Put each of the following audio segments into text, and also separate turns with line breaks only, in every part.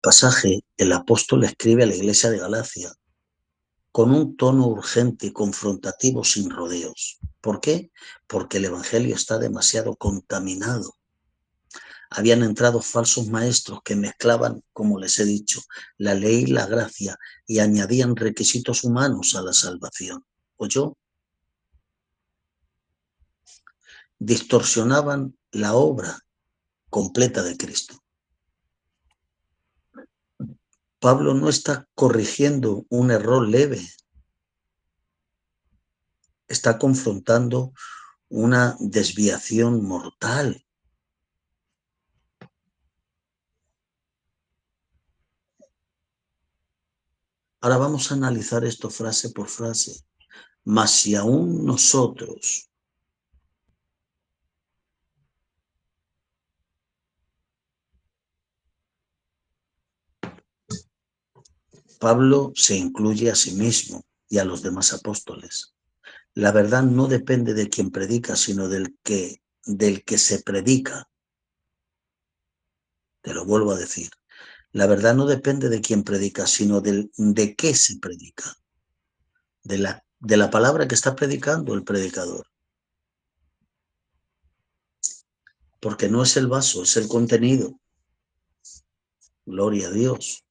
pasaje, el apóstol escribe a la iglesia de Galacia con un tono urgente y confrontativo sin rodeos. ¿Por qué? Porque el evangelio está demasiado contaminado. Habían entrado falsos maestros que mezclaban, como les he dicho, la ley y la gracia y añadían requisitos humanos a la salvación. ¿Oyó? Distorsionaban la obra completa de Cristo. Pablo no está corrigiendo un error leve, está confrontando una desviación mortal. Ahora vamos a analizar esto frase por frase. Mas si aún nosotros Pablo se incluye a sí mismo y a los demás apóstoles. La verdad no depende de quien predica, sino del que se predica. Te lo vuelvo a decir. La verdad no depende de quien predica, sino de qué se predica. De la palabra que está predicando el predicador. Porque no es el vaso, es el contenido. Gloria a Dios.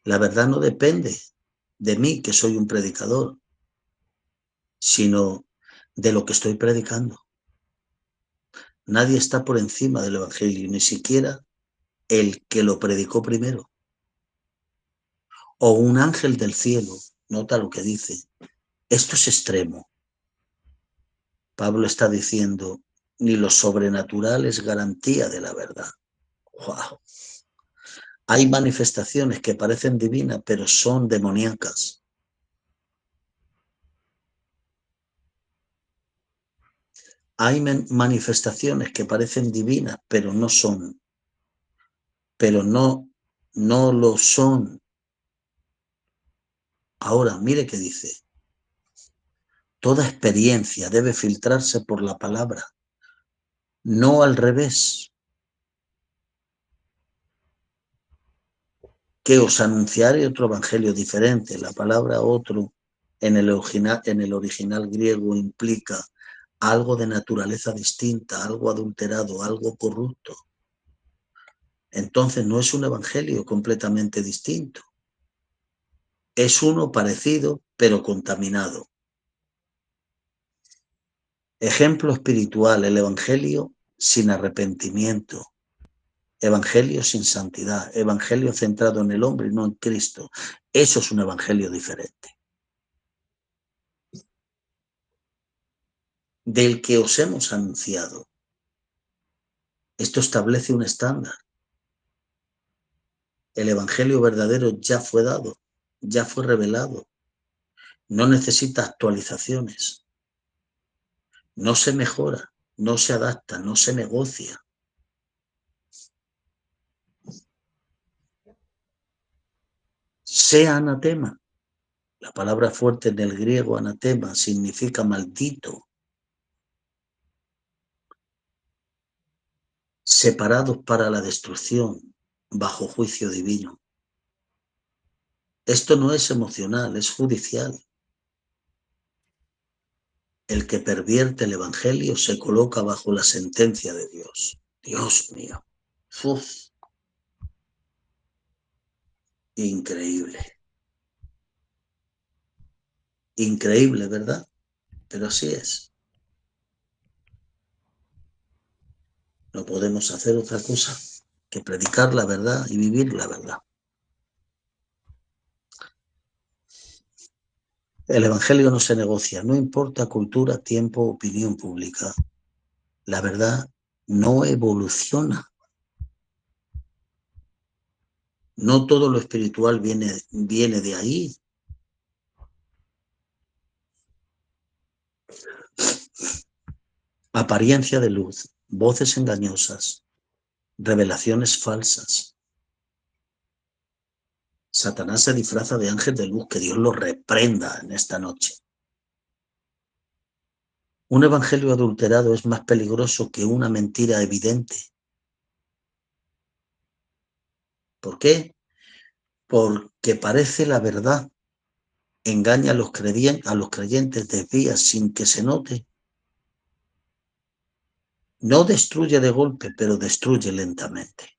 La verdad no depende de mí, que soy un predicador, sino de lo que estoy predicando. Nadie está por encima del evangelio, ni siquiera el que lo predicó primero. O un ángel del cielo, nota lo que dice. Esto es extremo. Pablo está diciendo, ni lo sobrenatural es garantía de la verdad. ¡Wow! Hay manifestaciones que parecen divinas, pero son demoníacas. Hay manifestaciones que parecen divinas, pero no son. Pero no lo son. Ahora, mire qué dice. Toda experiencia debe filtrarse por la palabra, no al revés. Que os anunciaré otro evangelio diferente. La palabra otro en el original griego implica algo de naturaleza distinta, algo adulterado, algo corrupto. Entonces no es un evangelio completamente distinto. Es uno parecido, pero contaminado. Ejemplo espiritual, el evangelio sin arrepentimiento. Evangelio sin santidad, evangelio centrado en el hombre y no en Cristo. Eso es un evangelio diferente. Del que os hemos anunciado. Esto establece un estándar. El evangelio verdadero ya fue dado, ya fue revelado. No necesita actualizaciones. No se mejora, no se adapta, no se negocia. Sea anatema. La palabra fuerte en el griego anatema significa maldito. Separados para la destrucción, bajo juicio divino. Esto no es emocional, es judicial. El que pervierte el evangelio se coloca bajo la sentencia de Dios. Dios mío. Uf. Increíble. Increíble, ¿verdad? Pero así es. No podemos hacer otra cosa que predicar la verdad y vivir la verdad. El evangelio no se negocia, no importa cultura, tiempo, opinión pública. La verdad no evoluciona. No todo lo espiritual viene de ahí. Apariencia de luz, voces engañosas, revelaciones falsas. Satanás se disfraza de ángel de luz, que Dios lo reprenda en esta noche. Un evangelio adulterado es más peligroso que una mentira evidente. ¿Por qué? porque parece la verdad, engaña a los creyentes, desvía sin que se note. No destruye de golpe, pero destruye lentamente.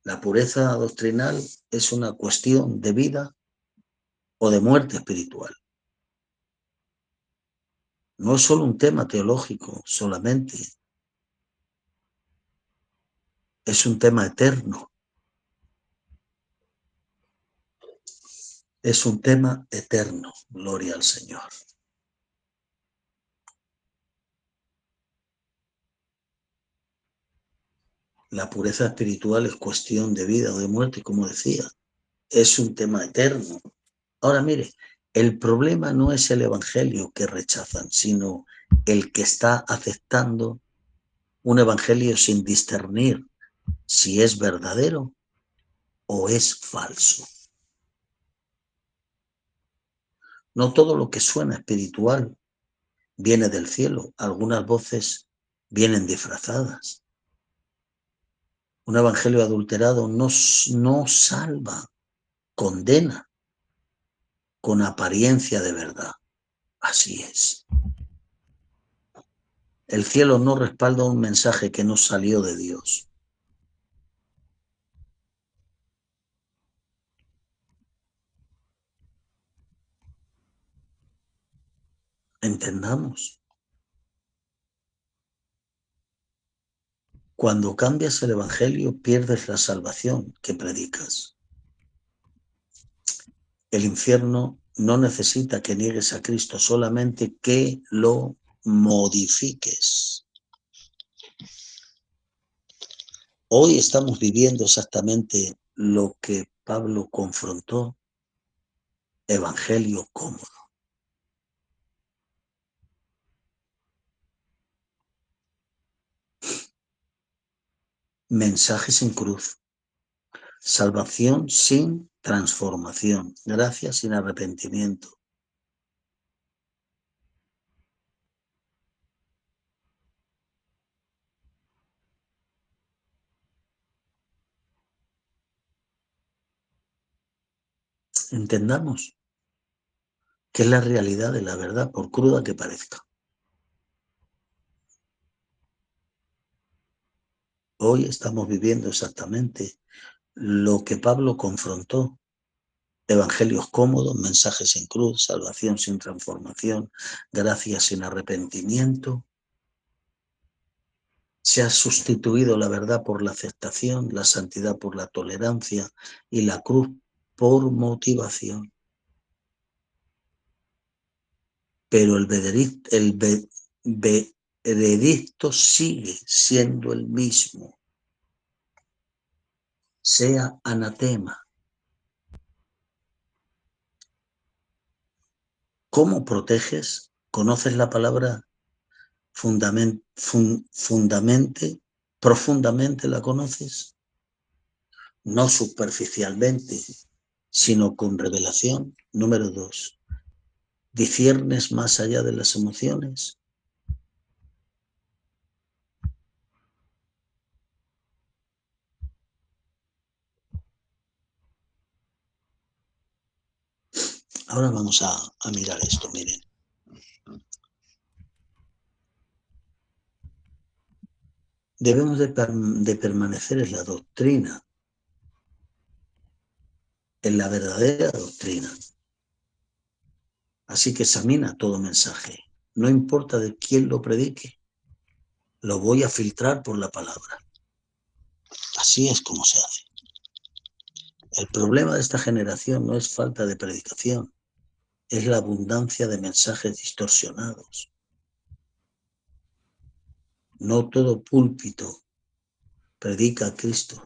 La pureza doctrinal es una cuestión de vida o de muerte espiritual. No es solo un tema teológico solamente, es un tema eterno. Es un tema eterno, gloria al Señor. La pureza espiritual es cuestión de vida o de muerte, como decía. Es un tema eterno. Ahora mire, el problema no es el evangelio que rechazan, sino el que está aceptando un evangelio sin discernir si es verdadero o es falso. No todo lo que suena espiritual viene del cielo. Algunas voces vienen disfrazadas. Un evangelio adulterado no salva, condena con apariencia de verdad. Así es. El cielo no respalda un mensaje que no salió de Dios. Entendamos. Cuando cambias el evangelio, pierdes la salvación que predicas. El infierno no necesita que niegues a Cristo, solamente que lo modifiques. Hoy estamos viviendo exactamente lo que Pablo confrontó, evangelio cómodo. Mensaje sin cruz, salvación sin transformación, gracia sin arrepentimiento. Entendamos que es la realidad de la verdad, por cruda que parezca. Hoy estamos viviendo exactamente lo que Pablo confrontó. Evangelios cómodos, mensajes sin cruz, salvación sin transformación, gracia sin arrepentimiento. Se ha sustituido la verdad por la aceptación, la santidad por la tolerancia y la cruz por motivación. Pero el veredicto sigue siendo el mismo. Sea anatema. ¿Cómo proteges? ¿Conoces la palabra profundamente la conoces? No superficialmente, sino con revelación. Número 2. ¿Disciernes más allá de las emociones? Ahora vamos a mirar esto, miren. Debemos de permanecer en la doctrina, en la verdadera doctrina. Así que examina todo mensaje. No importa de quién lo predique, lo voy a filtrar por la palabra. Así es como se hace. El problema de esta generación no es falta de predicación, es la abundancia de mensajes distorsionados. No todo púlpito predica a Cristo.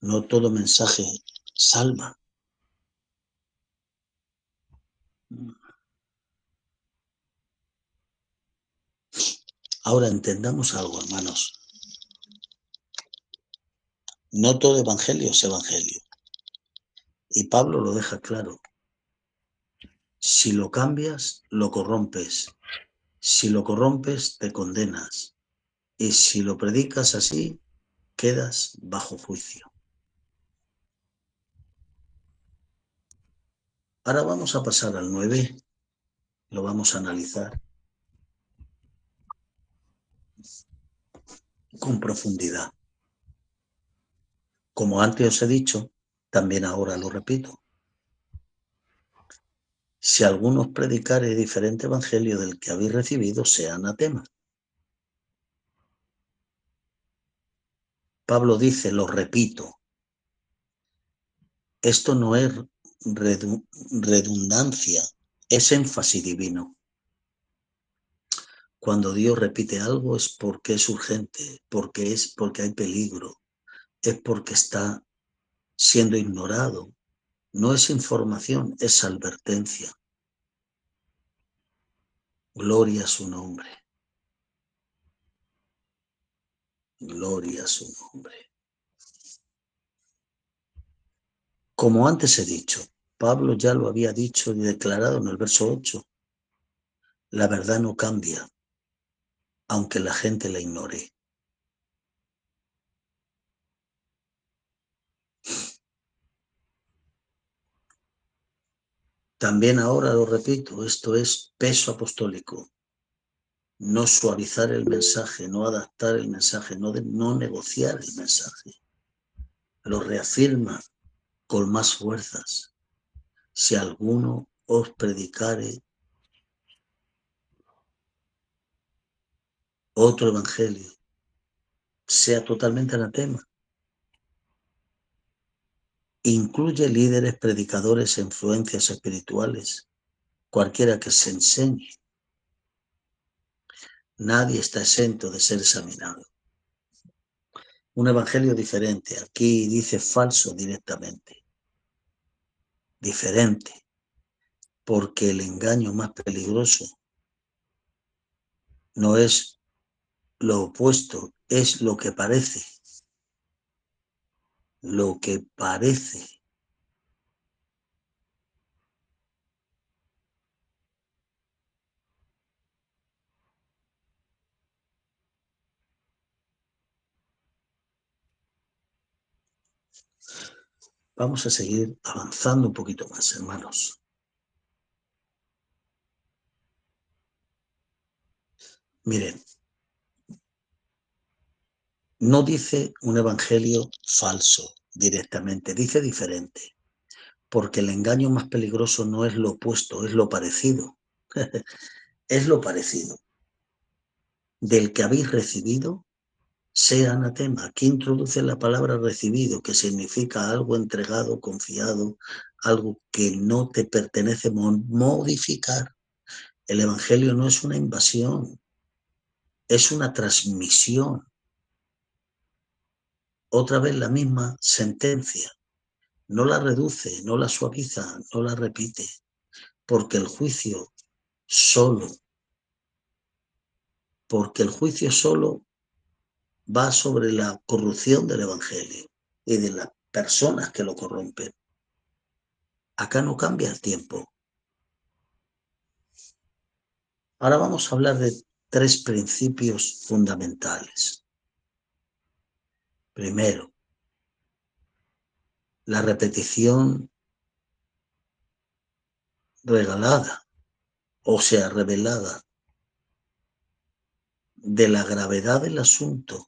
No todo mensaje salva. Ahora entendamos algo, hermanos. No todo evangelio es evangelio. Y Pablo lo deja claro. Si lo cambias, lo corrompes. Si lo corrompes, te condenas. Y si lo predicas así, quedas bajo juicio. Ahora vamos a pasar al 9, lo vamos a analizar con profundidad. Como antes os he dicho, también ahora lo repito. Si alguno os predicare diferente evangelio del que habéis recibido, sea anatema. Pablo dice, lo repito, esto no es redundancia, es énfasis divino. Cuando Dios repite algo es porque es urgente, porque hay peligro, es porque está siendo ignorado. No es información, es advertencia. Gloria a su nombre. Gloria a su nombre. Como antes he dicho, Pablo ya lo había dicho y declarado en el verso 8. La verdad no cambia, aunque la gente la ignore. También ahora lo repito, esto es peso apostólico. No suavizar el mensaje, no adaptar el mensaje, no negociar el mensaje. Lo reafirma con más fuerzas. Si alguno os predicare otro evangelio, sea totalmente anatema. Incluye líderes, predicadores e influencias espirituales, cualquiera que se enseñe. Nadie está exento de ser examinado. Un evangelio diferente, aquí dice falso directamente. Diferente, porque el engaño más peligroso no es lo opuesto, es lo que parece. Lo que parece. Vamos a seguir avanzando un poquito más, hermanos. Miren, no dice un evangelio falso directamente, dice diferente, porque el engaño más peligroso no es lo opuesto, es lo parecido. Es lo parecido. Del que habéis recibido, sea anatema. Aquí introduce la palabra recibido, que significa algo entregado, confiado, algo que no te pertenece, modificar. El evangelio no es una invasión, es una transmisión. Otra vez la misma sentencia. No la reduce, no la suaviza, no la repite, porque el juicio solo, va sobre la corrupción del evangelio y de las personas que lo corrompen. Acá no cambia el tiempo. Ahora vamos a hablar de 3 principios fundamentales. Primero, la repetición regalada, o sea, revelada, de la gravedad del asunto.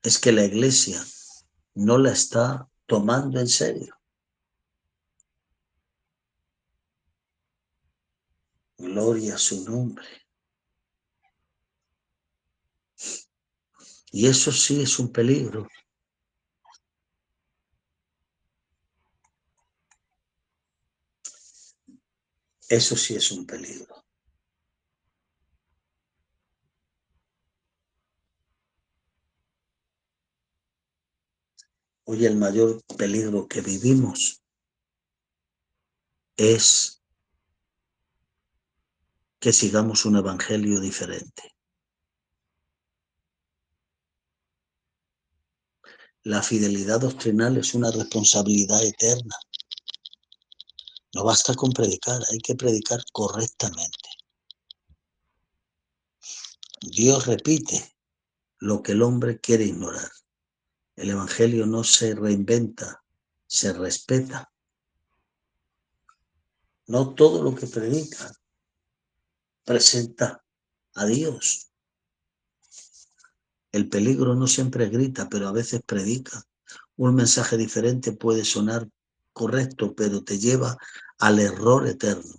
Es que la Iglesia no la está tomando en serio. Gloria a su nombre. Y eso sí es un peligro. Eso sí es un peligro. Hoy el mayor peligro que vivimos es que sigamos un evangelio diferente. La fidelidad doctrinal es una responsabilidad eterna. No basta con predicar, hay que predicar correctamente. Dios repite lo que el hombre quiere ignorar. El Evangelio no se reinventa, se respeta. No todo lo que predica presenta a Dios. El peligro no siempre grita, pero a veces predica. Un mensaje diferente puede sonar correcto, pero te lleva al error eterno.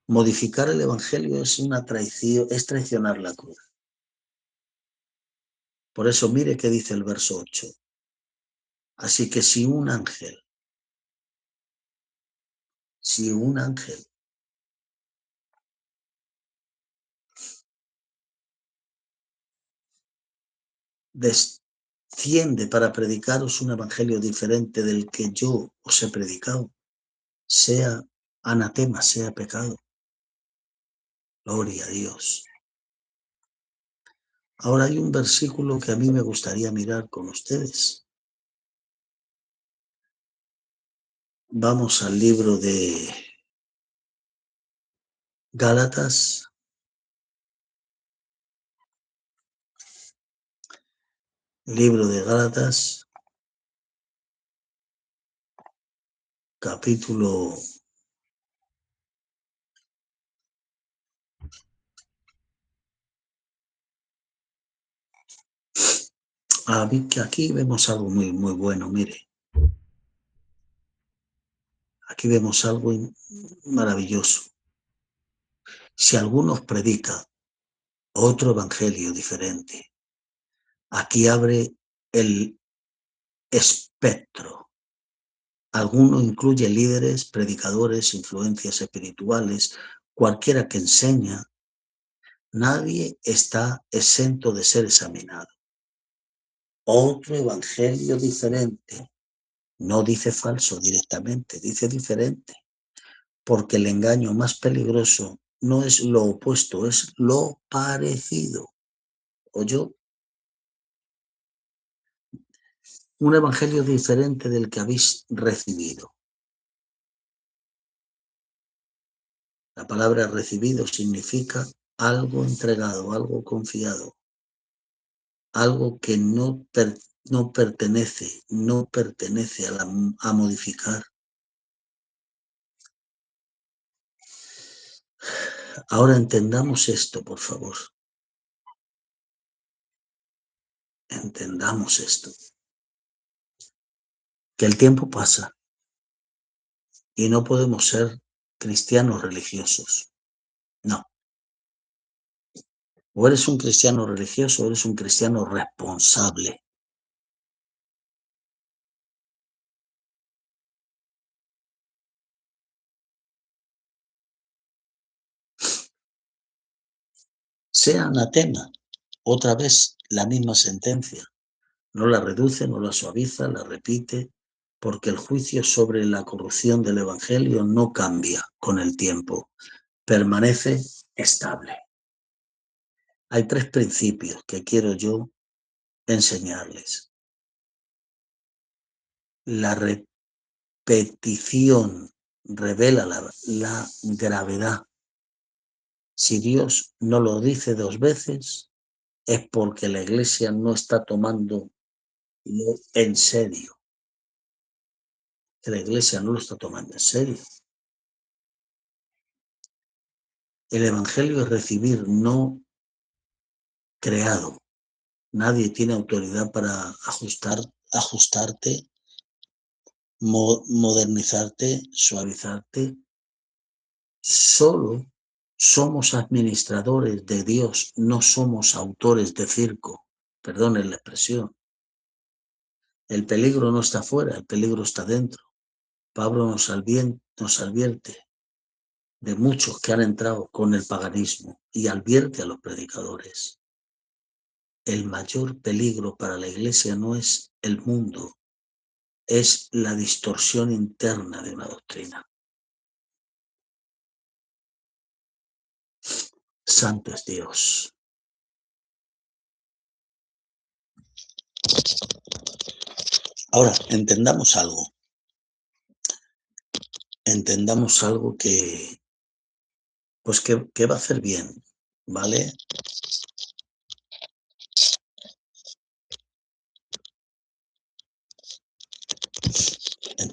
Modificar el Evangelio es una traición, es traicionar la cruz. Por eso mire qué dice el verso 8. Así que si un ángel desciende para predicaros un evangelio diferente del que yo os he predicado, sea anatema, sea pecado. Gloria a Dios. Ahora hay un versículo que a mí me gustaría mirar con ustedes. Vamos al libro de Gálatas. Libro de Gálatas, capítulo aquí vemos algo muy bueno, mire. Aquí vemos algo maravilloso. Si alguno predica otro evangelio diferente, aquí abre el espectro. Alguno incluye líderes, predicadores, influencias espirituales, cualquiera que enseña. Nadie está exento de ser examinado. Otro evangelio diferente. No dice falso directamente, dice diferente. Porque el engaño más peligroso no es lo opuesto, es lo parecido. ¿Oyó? Un evangelio diferente del que habéis recibido. La palabra recibido significa algo entregado, algo confiado, algo que no pertenece a modificar. Ahora entendamos esto, por favor. Entendamos esto. Que el tiempo pasa y no podemos ser cristianos religiosos. No. O eres un cristiano religioso o eres un cristiano responsable. Sea anatema, otra vez la misma sentencia. No la reduce, no la suaviza, la repite, porque el juicio sobre la corrupción del Evangelio no cambia con el tiempo, permanece estable. Hay 3 principios que quiero yo enseñarles. La repetición revela la gravedad. Si Dios no lo dice 2 veces, es porque la Iglesia no está tomando en serio. La Iglesia no lo está tomando en serio. El Evangelio es recibir, no creado. Nadie tiene autoridad para ajustarte, modernizarte, suavizarte. Solo somos administradores de Dios, no somos autores de circo. Perdonen la expresión. El peligro no está fuera, el peligro está dentro. Pablo nos advierte de muchos que han entrado con el paganismo y advierte a los predicadores. El mayor peligro para la Iglesia no es el mundo, es la distorsión interna de una doctrina. Santo es Dios. Ahora, entendamos algo. Entendamos algo que va a hacer bien, ¿vale?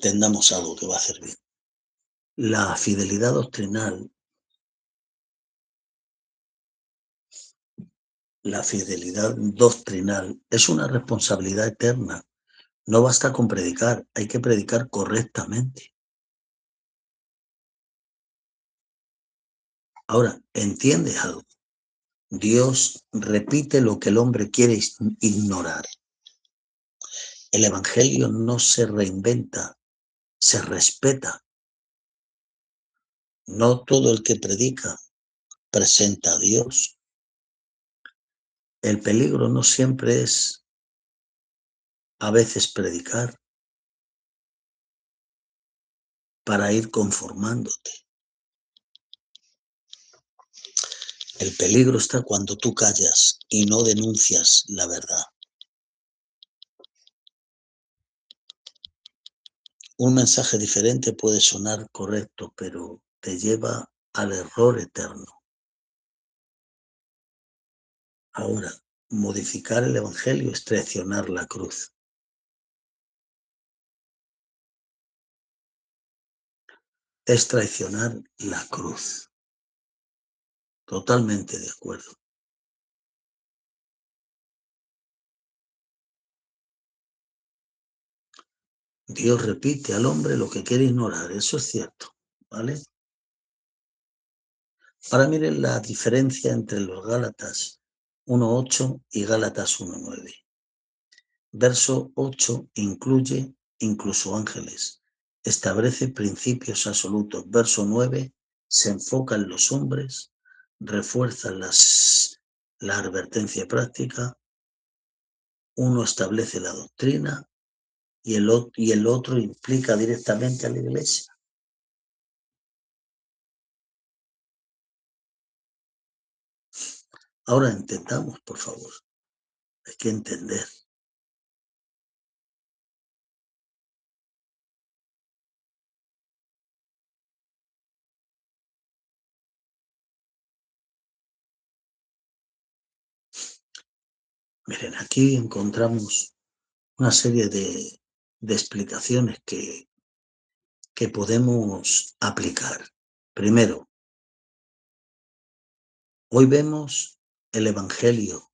entendamos algo que va a hacer bien. La fidelidad doctrinal, es una responsabilidad eterna. No basta con predicar, hay que predicar correctamente. Ahora, entiende algo. Dios repite lo que el hombre quiere ignorar. El evangelio no se reinventa, se respeta. No todo el que predica presenta a Dios. El peligro no siempre es a veces predicar para ir conformándote. El peligro está cuando tú callas y no denuncias la verdad. Un mensaje diferente puede sonar correcto, pero te lleva al error eterno. Ahora, modificar el evangelio es traicionar la cruz. Es traicionar la cruz. Totalmente de acuerdo. Dios repite al hombre lo que quiere ignorar, eso es cierto, ¿vale? Ahora miren la diferencia entre los Gálatas 1.8 y Gálatas 1.9. Verso 8 incluye incluso ángeles, establece principios absolutos. Verso 9 se enfoca en los hombres, refuerza la advertencia práctica, uno establece la doctrina y el otro implica directamente a la iglesia. Ahora entendamos, por favor, hay que entender. Miren, aquí encontramos una serie de explicaciones que podemos aplicar. Primero, hoy vemos el evangelio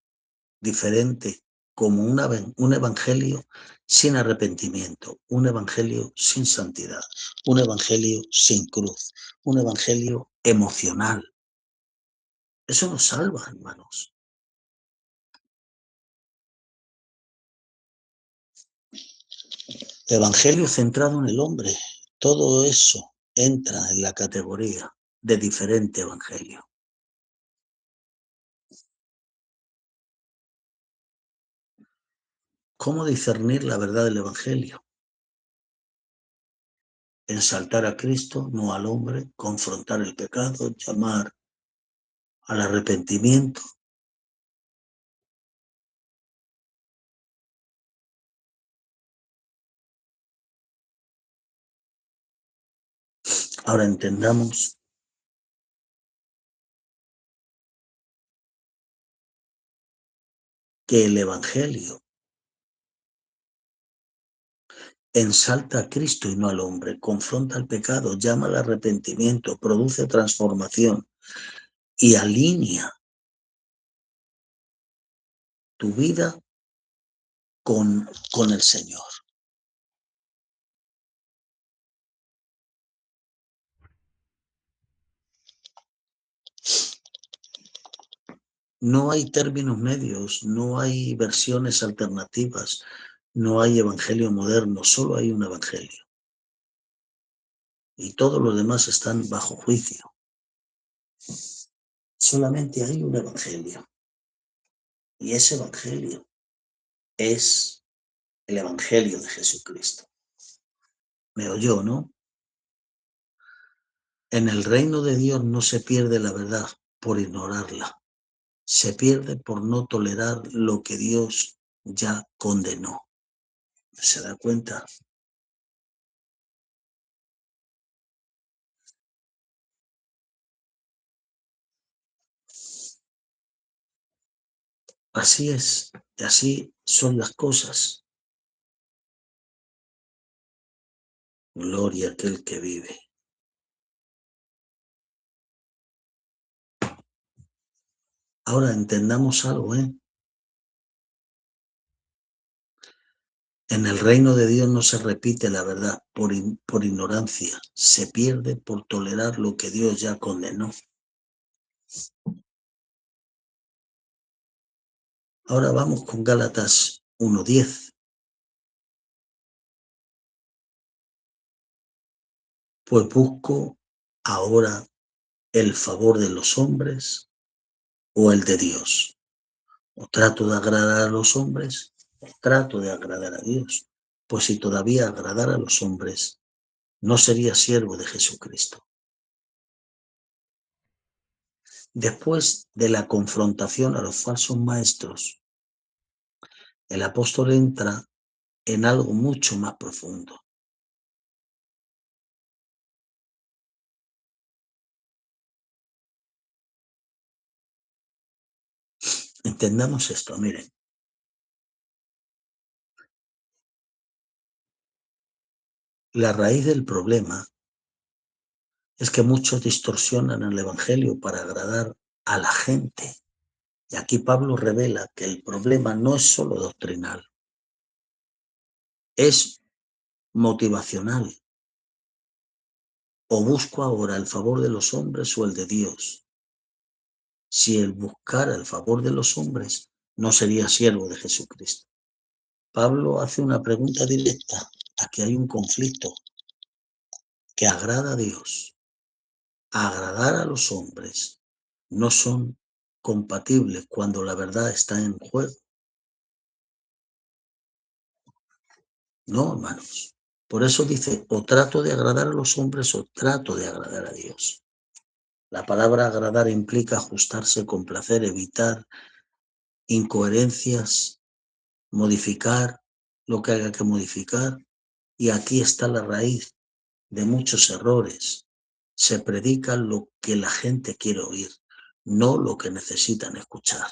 diferente como un evangelio sin arrepentimiento, un evangelio sin santidad, un evangelio sin cruz, un evangelio emocional. Eso nos salva, hermanos. Evangelio centrado en el hombre. Todo eso entra en la categoría de diferente evangelio. ¿Cómo discernir la verdad del evangelio? Ensaltar a Cristo, no al hombre, confrontar el pecado, llamar al arrepentimiento. Ahora entendamos que el evangelio ensalta a Cristo y no al hombre, confronta el pecado, llama al arrepentimiento, produce transformación y alinea tu vida con el Señor. No hay términos medios, no hay versiones alternativas, no hay evangelio moderno, solo hay un evangelio. Y todos los demás están bajo juicio. Solamente hay un evangelio. Y ese evangelio es el evangelio de Jesucristo. Me oyó, ¿no? En el reino de Dios no se pierde la verdad por ignorarla. Se pierde por no tolerar lo que Dios ya condenó. ¿Se da cuenta? Así es, así son las cosas. Gloria a aquel que vive. Ahora entendamos algo, ¿eh? En el reino de Dios no se repite la verdad por ignorancia, se pierde por tolerar lo que Dios ya condenó. Ahora vamos con Gálatas 1:10. Pues busco ahora el favor de los hombres o el de Dios. O trato de agradar a los hombres o trato de agradar a Dios. Pues si todavía agradara a los hombres, no sería siervo de Jesucristo. Después de la confrontación a los falsos maestros, el apóstol entra en algo mucho más profundo. Entendamos esto, miren. La raíz del problema es que muchos distorsionan el Evangelio para agradar a la gente. Y aquí Pablo revela que el problema no es solo doctrinal, es motivacional. O busco ahora el favor de los hombres o el de Dios. Si él buscara el favor de los hombres, no sería siervo de Jesucristo. Pablo hace una pregunta directa. Aquí hay un conflicto que agrada a Dios. Agradar a los hombres no son compatibles cuando la verdad está en juego. No, hermanos. Por eso dice, o trato de agradar a los hombres o trato de agradar a Dios. La palabra agradar implica ajustarse, complacer, evitar incoherencias, modificar lo que haya que modificar. Y aquí está la raíz de muchos errores. Se predica lo que la gente quiere oír, no lo que necesitan escuchar.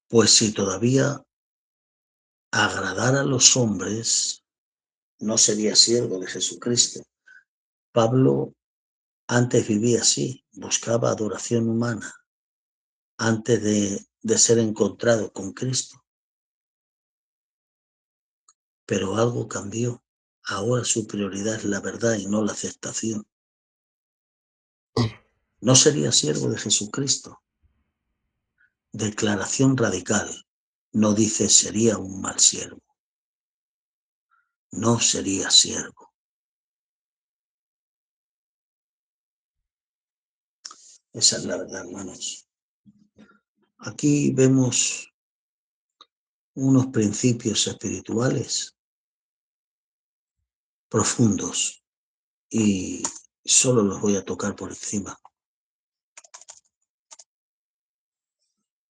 Pues si todavía agradar a los hombres, no sería siervo de Jesucristo. Pablo antes vivía así, buscaba adoración humana antes de ser encontrado con Cristo. Pero algo cambió. Ahora su prioridad es la verdad y no la aceptación. No sería siervo de Jesucristo. Declaración radical. No dice sería un mal siervo. No sería siervo. Esa es la verdad, hermanos. Aquí vemos unos principios espirituales profundos y solo los voy a tocar por encima.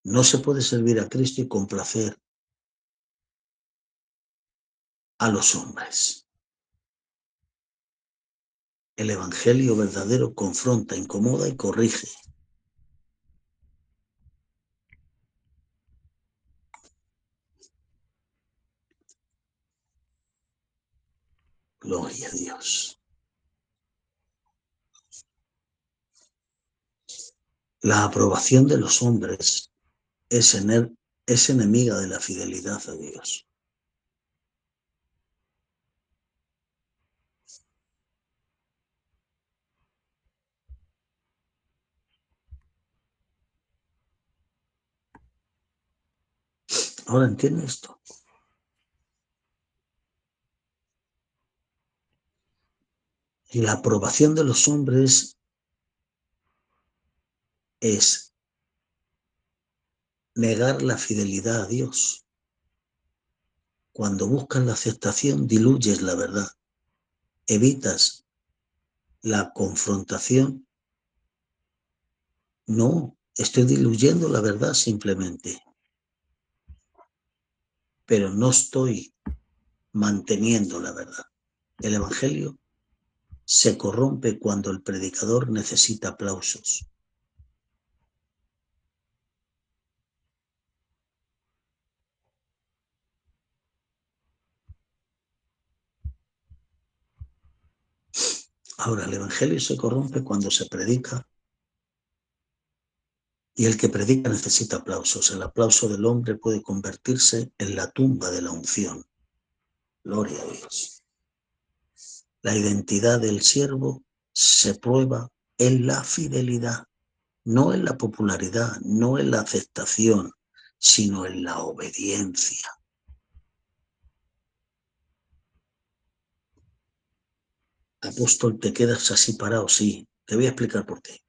No se puede servir a Cristo y complacer a los hombres. El Evangelio verdadero confronta, incomoda y corrige. Gloria a Dios. La aprobación de los hombres es enemiga de la fidelidad a Dios. Ahora entiende esto. La aprobación de los hombres es negar la fidelidad a Dios. Cuando buscas la aceptación, diluyes la verdad. Evitas la confrontación. No, estoy diluyendo la verdad simplemente. Pero no estoy manteniendo la verdad. El Evangelio se corrompe cuando el predicador necesita aplausos. Ahora, el evangelio se corrompe cuando se predica y el que predica necesita aplausos. El aplauso del hombre puede convertirse en la tumba de la unción. Gloria a Dios. La identidad del siervo se prueba en la fidelidad, no en la popularidad, no en la aceptación, sino en la obediencia. Apóstol, ¿te quedas así parado? Sí, te voy a explicar por qué.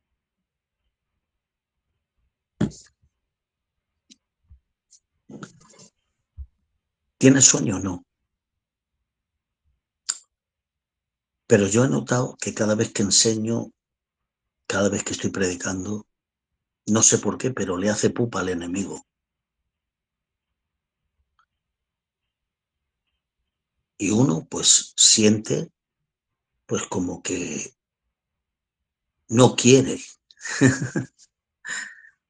¿Tienes sueño o no? Pero yo he notado que cada vez que enseño, cada vez que estoy predicando, no sé por qué, pero le hace pupa al enemigo. Y uno pues siente pues como que no quiere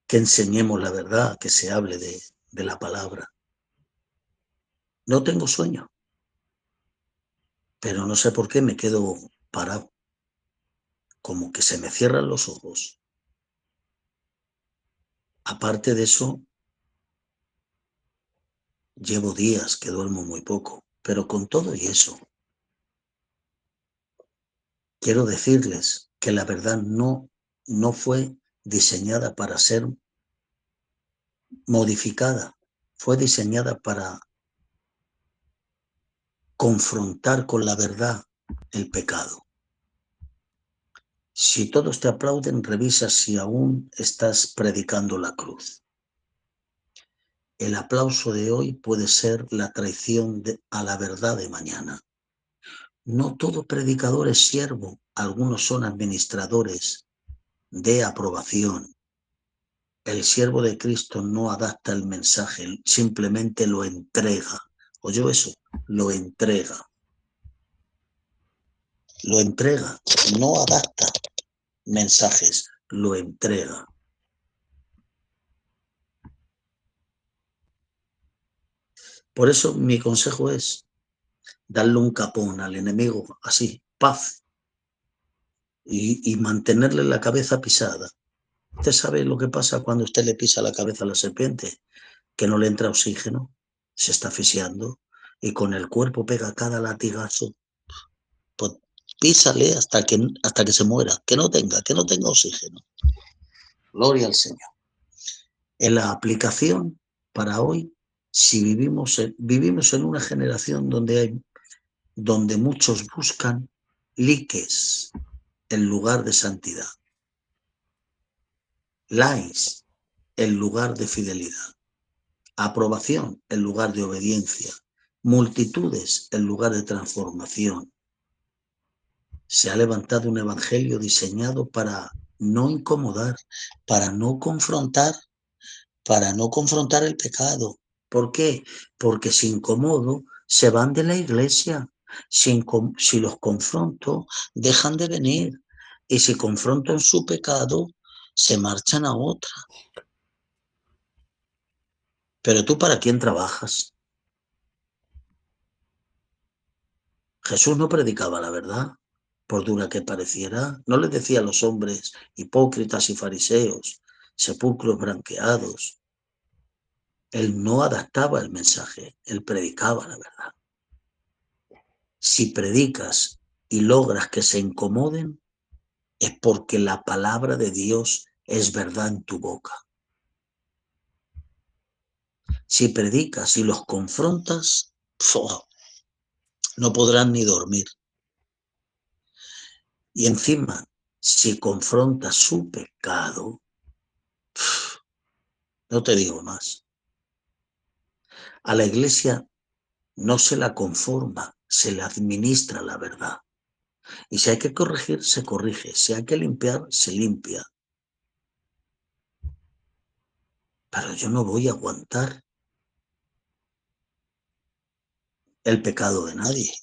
que enseñemos la verdad, que se hable de la palabra. No tengo sueño, pero no sé por qué me quedo parado, como que se me cierran los ojos. Aparte de eso, llevo días que duermo muy poco, pero con todo y eso, quiero decirles que la verdad no fue diseñada para ser modificada, fue diseñada para confrontar con la verdad el pecado. Si todos te aplauden, revisa si aún estás predicando la cruz. El aplauso de hoy puede ser la traición a la verdad de mañana. No todo predicador es siervo, algunos son administradores de aprobación. El siervo de Cristo no adapta el mensaje, simplemente lo entrega. ¿Oyó eso? Lo entrega. Lo entrega, no adapta mensajes, lo entrega. Por eso mi consejo es darle un capón al enemigo, así, paz, y mantenerle la cabeza pisada. ¿Usted sabe lo que pasa cuando usted le pisa la cabeza a la serpiente? Que no le entra oxígeno, se está asfixiando y con el cuerpo pega cada latigazo. Pues písale hasta que se muera, que no tenga oxígeno. Gloria al Señor. En la aplicación para hoy, si vivimos en una generación donde muchos buscan likes en lugar de santidad, likes en lugar de fidelidad, aprobación en lugar de obediencia, multitudes en lugar de transformación. Se ha levantado un evangelio diseñado para no incomodar, para no confrontar el pecado. ¿Por qué? Porque si incomodo, se van de la iglesia. Si los confronto, dejan de venir. Y si confrontan su pecado, se marchan a otra. Pero tú, ¿para quién trabajas? Jesús no predicaba la verdad, por dura que pareciera. No les decía a los hombres hipócritas y fariseos, sepulcros branqueados. Él no adaptaba el mensaje, él predicaba la verdad. Si predicas y logras que se incomoden, es porque la palabra de Dios es verdad en tu boca. Si predicas y los confrontas, no podrán ni dormir. Y encima, si confrontas su pecado, no te digo más. A la iglesia no se la conforma, se le administra la verdad. Y si hay que corregir, se corrige. Si hay que limpiar, se limpia. Pero yo no voy a aguantar el pecado de nadie,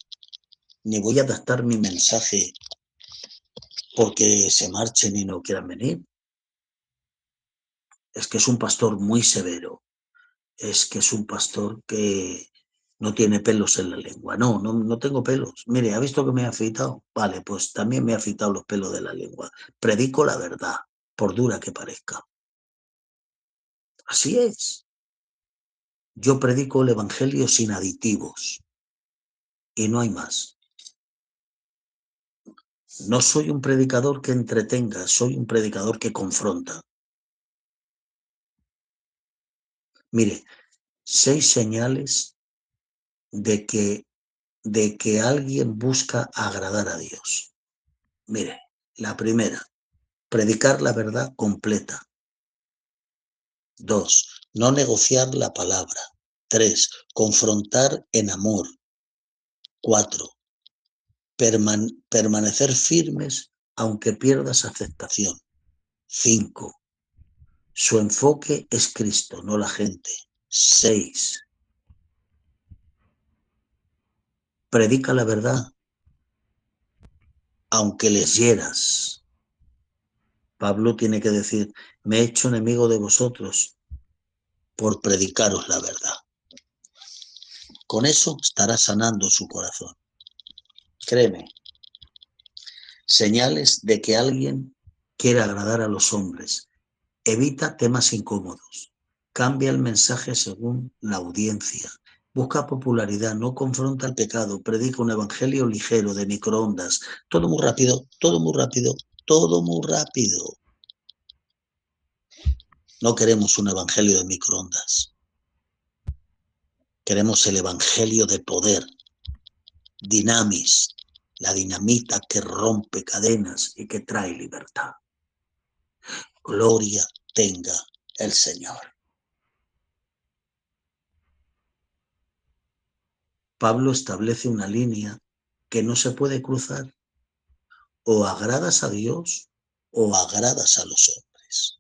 ni voy a adaptar mi mensaje porque se marchen y no quieran venir. Es que es un pastor muy severo, es que es un pastor que No tiene pelos en la lengua. No, no tengo pelos. Mire, ¿ha visto que me he afeitado? Vale, pues también me he afeitado los pelos de la lengua. Predico la verdad, por dura que parezca. Así es. Yo predico el evangelio sin aditivos. Y no hay más. No soy un predicador que entretenga, soy un predicador que confronta. Mire, 6 señales de que alguien busca agradar a Dios. Mire, la primera, predicar la verdad completa. 2, no negociar la palabra. 3, confrontar en amor. 4, permanecer firmes aunque pierdas aceptación. 5, su enfoque es Cristo, no la gente. 6, predica la verdad aunque les hieras. Pablo tiene que decir, me he hecho enemigo de vosotros por predicaros la verdad. Con eso estará sanando su corazón. Créeme, señales de que alguien quiere agradar a los hombres. Evita temas incómodos. Cambia el mensaje según la audiencia. Busca popularidad, no confronta el pecado. Predica un evangelio ligero, de microondas. Todo muy rápido, todo muy rápido, todo muy rápido. No queremos un evangelio de microondas. Queremos el evangelio de poder. Dinamis, la dinamita que rompe cadenas y que trae libertad. Gloria tenga el Señor. Pablo establece una línea que no se puede cruzar. O agradas a Dios o agradas a los hombres.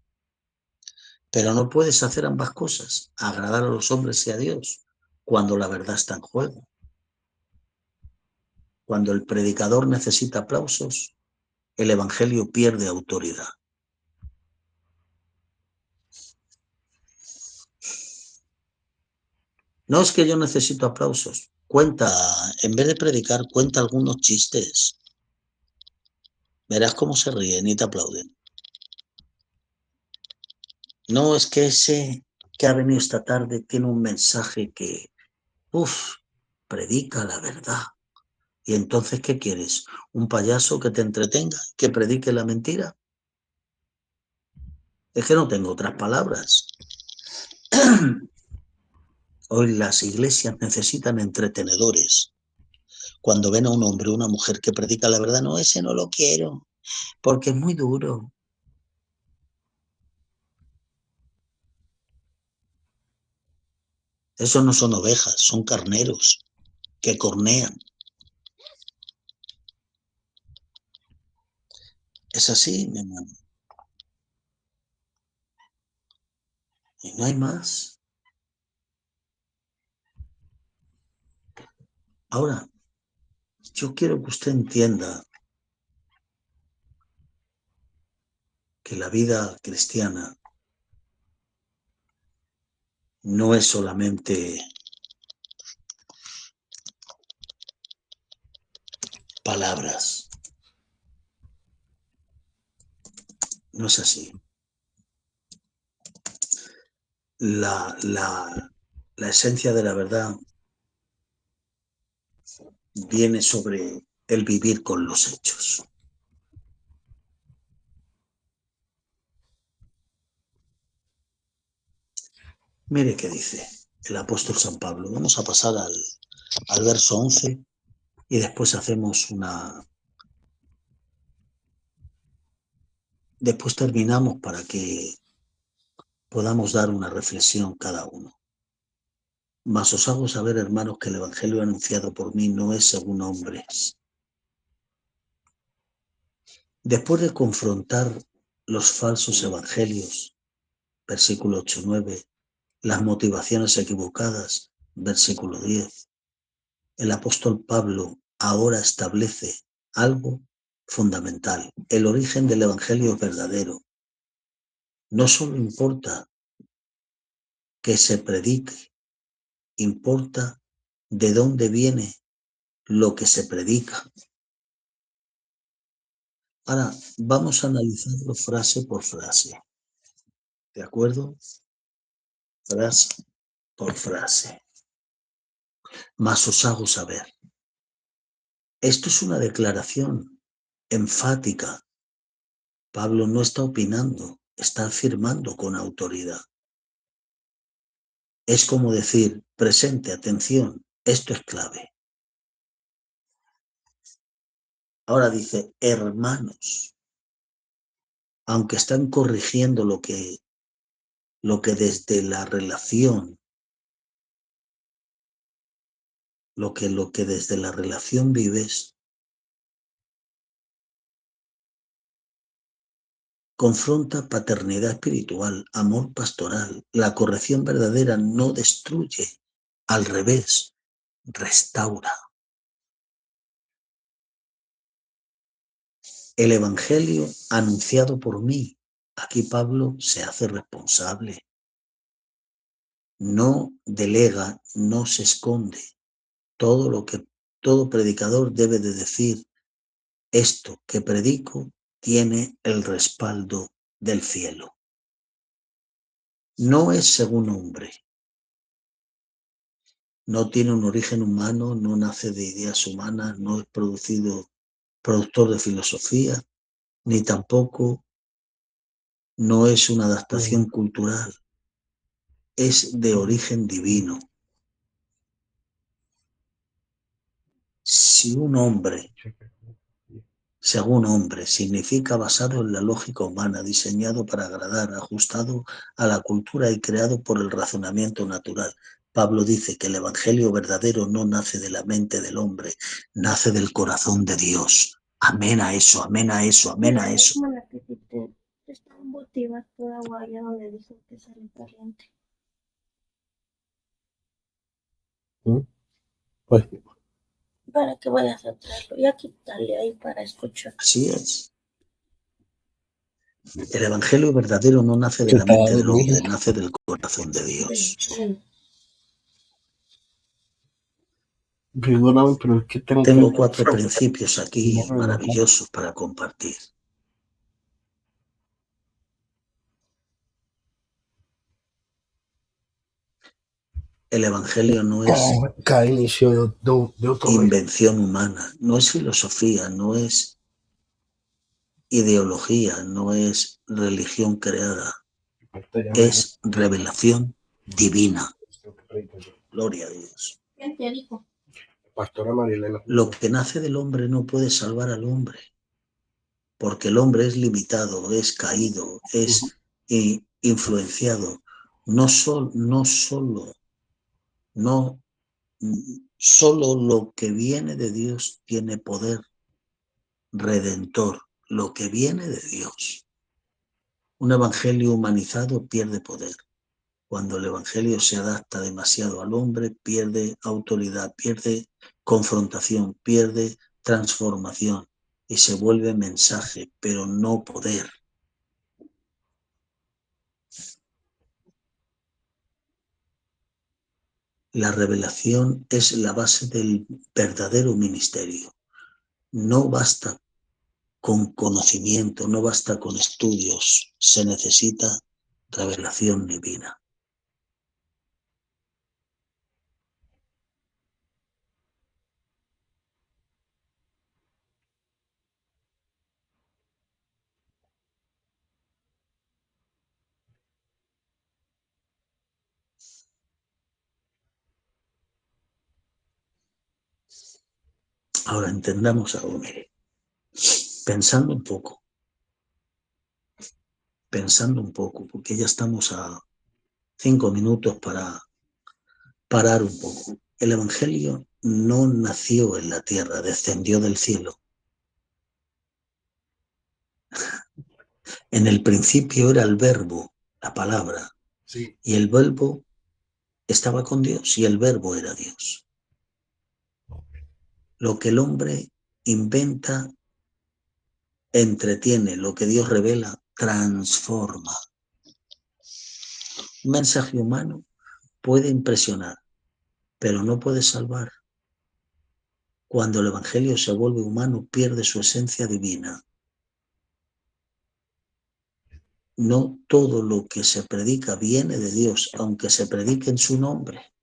Pero no puedes hacer ambas cosas, agradar a los hombres y a Dios, cuando la verdad está en juego. Cuando el predicador necesita aplausos, el evangelio pierde autoridad. No es que yo necesito aplausos. Cuenta, en vez de predicar, cuenta algunos chistes. Verás cómo se ríen y te aplauden. No, es que ese que ha venido esta tarde tiene un mensaje que, predica la verdad. ¿Y entonces qué quieres? ¿Un payaso que te entretenga, que predique la mentira? Es que no tengo otras palabras. Hoy las iglesias necesitan entretenedores. Cuando ven a un hombre o una mujer que predica la verdad, no, ese no lo quiero, porque es muy duro. Esos no son ovejas, son carneros que cornean. Es así, mi hermano. Y no hay más. Ahora, yo quiero que usted entienda que la vida cristiana no es solamente palabras. No es así. La esencia de la verdad viene sobre el vivir con los hechos. Mire qué dice el apóstol San Pablo. Vamos a pasar al verso 11 y después hacemos después terminamos para que podamos dar una reflexión cada uno. Mas os hago saber, hermanos, que el evangelio anunciado por mí no es según hombres. Después de confrontar los falsos evangelios, versículo 8-9, las motivaciones equivocadas, versículo 10, el apóstol Pablo ahora establece algo fundamental. El origen del evangelio verdadero. No solo importa que se predique, importa de dónde viene lo que se predica. Ahora, vamos a analizarlo frase por frase. ¿De acuerdo? Frase por frase. Mas os hago saber. Esto es una declaración enfática. Pablo no está opinando, está afirmando con autoridad. Es como decir, presente, atención, esto es clave. Ahora dice, hermanos, aunque están corrigiendo lo que desde la relación, lo que desde la relación vives, confronta paternidad espiritual, amor pastoral. La corrección verdadera no destruye, al revés, restaura. El evangelio anunciado por mí, aquí Pablo se hace responsable. No delega, no se esconde. Todo predicador debe de decir, esto que predico tiene el respaldo del cielo. No es según hombre. No tiene un origen humano, no nace de ideas humanas, no es productor de filosofía, ni tampoco no es una adaptación cultural. Es de origen divino. Si un hombre, según hombre, significa basado en la lógica humana, diseñado para agradar, ajustado a la cultura y creado por el razonamiento natural. Pablo dice que el evangelio verdadero no nace de la mente del hombre, nace del corazón de Dios. Amén a eso, amén a eso, amén a eso.
Como la que te está motivada toda guaya donde dijo que sale corriente.
Pues,
Para que vayas a traerlo y a quitarle ahí para escuchar.
Así es. El evangelio verdadero no nace de la mente del hombre, nace del corazón de Dios.
Perdóname, pero es que
Tengo 4 principios aquí maravillosos para compartir. El evangelio no es
cada inicio de otro
invención humana, no es filosofía, no es ideología, no es religión creada, es revelación divina. Gloria a Dios.
¿Quién te dijo?
Pastora Marilena.
Lo que nace del hombre no puede salvar al hombre, porque el hombre es limitado, es caído, es influenciado. No solo lo que viene de Dios tiene poder redentor, lo que viene de Dios. Un evangelio humanizado pierde poder. Cuando el evangelio se adapta demasiado al hombre, pierde autoridad, pierde confrontación, pierde transformación y se vuelve mensaje, pero no poder. La revelación es la base del verdadero ministerio. No basta con conocimiento, no basta con estudios, se necesita revelación divina. Ahora entendamos algo, mire. Pensando un poco, porque ya estamos a 5 minutos para parar un poco. El evangelio no nació en la tierra, descendió del cielo. En el principio era el verbo, la palabra,
Sí.
y el verbo estaba con Dios y el verbo era Dios. Lo que el hombre inventa, entretiene, lo que Dios revela, transforma. Un mensaje humano puede impresionar, pero no puede salvar. Cuando el Evangelio se vuelve humano, pierde su esencia divina. No todo lo que se predica viene de Dios, aunque se predique en su nombre.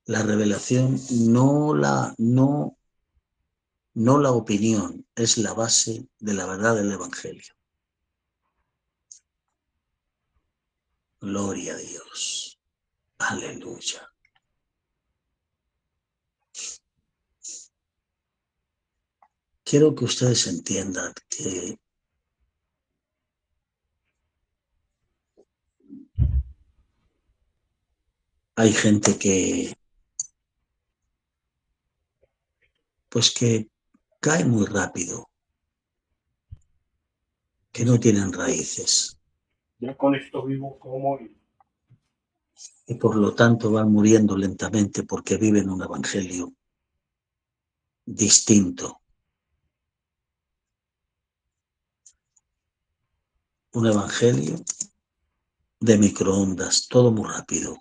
La revelación, no la opinión, es la base de la verdad del Evangelio. Gloria a Dios. Aleluya. Quiero que ustedes entiendan que hay gente que cae muy rápido, que no tienen raíces.
Ya con esto vivo como
Y por lo tanto van muriendo lentamente porque viven un evangelio distinto. Un evangelio de microondas, todo muy rápido.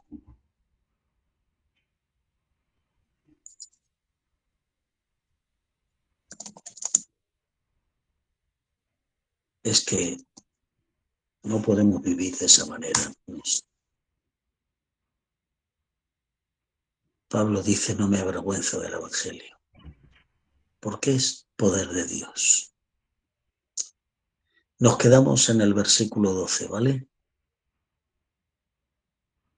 Es que no podemos vivir de esa manera. Pablo dice, no me avergüenzo del evangelio, porque es poder de Dios. Nos quedamos en el versículo 12, ¿vale?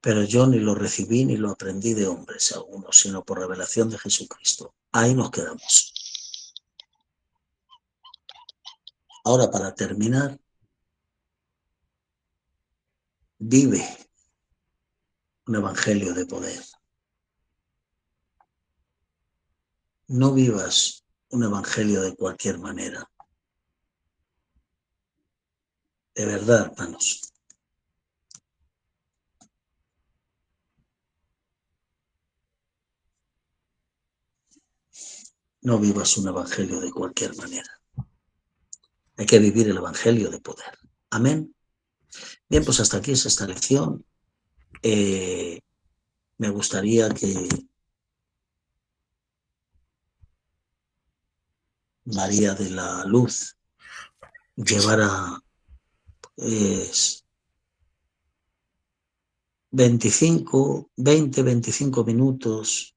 Pero yo ni lo recibí ni lo aprendí de hombres algunos, sino por revelación de Jesucristo. Ahí nos quedamos. Ahora, para terminar, vive un evangelio de poder. No vivas un evangelio de cualquier manera. De verdad, hermanos. No vivas un evangelio de cualquier manera. Hay que vivir el evangelio de poder. Amén. Bien, pues hasta aquí es esta lección. Me gustaría que María de la Luz llevara 25 minutos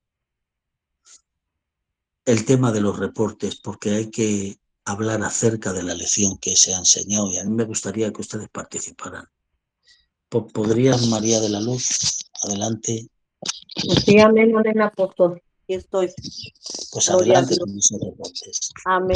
el tema de los reportes, porque hay que hablar acerca de la lección que se ha enseñado y a mí me gustaría que ustedes participaran. ¿Podrías, María de la Luz? Adelante.
Sí, amén, el apóstol. Aquí estoy.
Pues
Gloria a
adelante
Dios.
con esos reportes.
Amén.